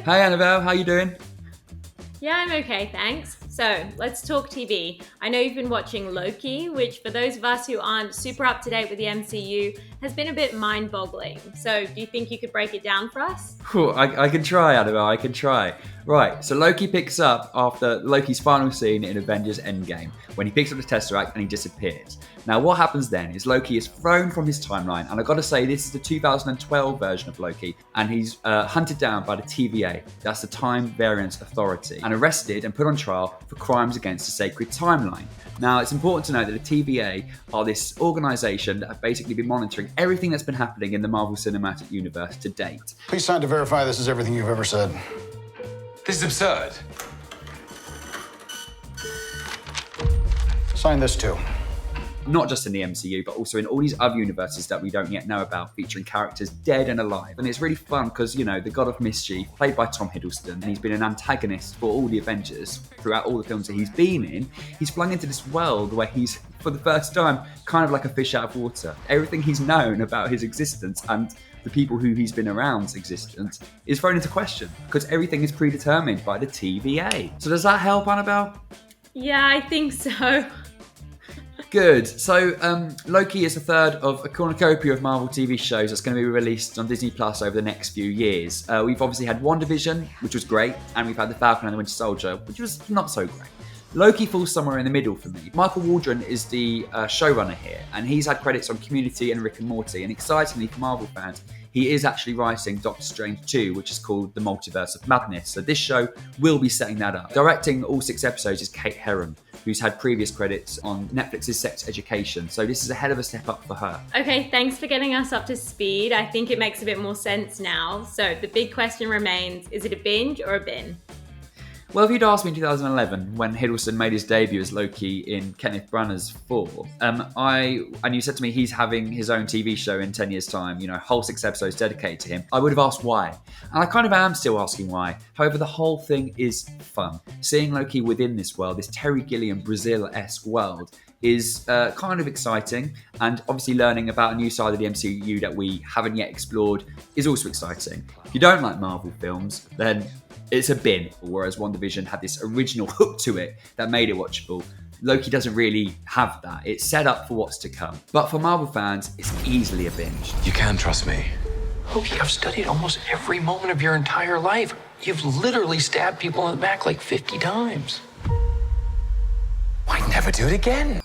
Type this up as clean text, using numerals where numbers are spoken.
Hi Annabelle, how you doing? Yeah, I'm okay, thanks. So, let's talk TV. I know you've been watching Loki, which for those of us who aren't super up to date with the MCU, has been a bit mind-boggling. So, do you think you could break it down for us? I can try, Annabelle, I can try. Right, so Loki picks up after Loki's final scene in Avengers Endgame, when he picks up the Tesseract and he disappears. Now, what happens then is Loki is thrown from his timeline, and I've got to say, this is the 2012 version of Loki, and he's hunted down by the TVA, that's the Time Variance Authority, and arrested and put on trial for crimes against the sacred timeline. Now, it's important to note that the TVA are this organisation that have basically been monitoring everything that's been happening in the Marvel Cinematic Universe to date. Please sign to verify this is everything you've ever said. This is absurd. Sign this too. Not just in the MCU, but also in all these other universes that we don't yet know about, featuring characters dead and alive. And it's really fun because, you know, the God of Mischief, played by Tom Hiddleston, and he's been an antagonist for all the Avengers throughout all the films that he's been in. He's flung into this world where he's, for the first time, kind of like a fish out of water. Everything he's known about his existence and the people who he's been around's existence is thrown into question because everything is predetermined by the TVA. So does that help, Annabelle? Yeah, I think so. Good. So Loki is the third of a cornucopia of Marvel TV shows that's going to be released on Disney Plus over the next few years. We've obviously had WandaVision, which was great, and we've had The Falcon and the Winter Soldier, which was not so great. Loki falls somewhere in the middle for me. Michael Waldron is the showrunner here, and he's had credits on Community and Rick and Morty, and excitingly for Marvel fans, he is actually writing Doctor Strange 2, which is called The Multiverse of Madness. So this show will be setting that up. Directing all 6 episodes is Kate Herron, who's had previous credits on Netflix's Sex Education. So this is a hell of a step up for her. Okay, thanks for getting us up to speed. I think it makes a bit more sense now. So, the big question remains, is it a binge or a bin? Well, if you'd asked me in 2011, when Hiddleston made his debut as Loki in Kenneth Branagh's 4, and you said to me he's having his own TV show in 10 years' time, you know, whole 6 episodes dedicated to him, I would have asked why. And I kind of am still asking why. However, the whole thing is fun. Seeing Loki within this world, this Terry Gilliam Brazil-esque world, is kind of exciting, and obviously learning about a new side of the MCU that we haven't yet explored is also exciting. If you don't like Marvel films, then it's a bin, whereas WandaVision had this original hook to it that made it watchable. Loki doesn't really have that. It's set up for what's to come. But for Marvel fans, it's easily a binge. You can trust me. Loki, I've studied almost every moment of your entire life. You've literally stabbed people in the back like 50 times. Why never do it again?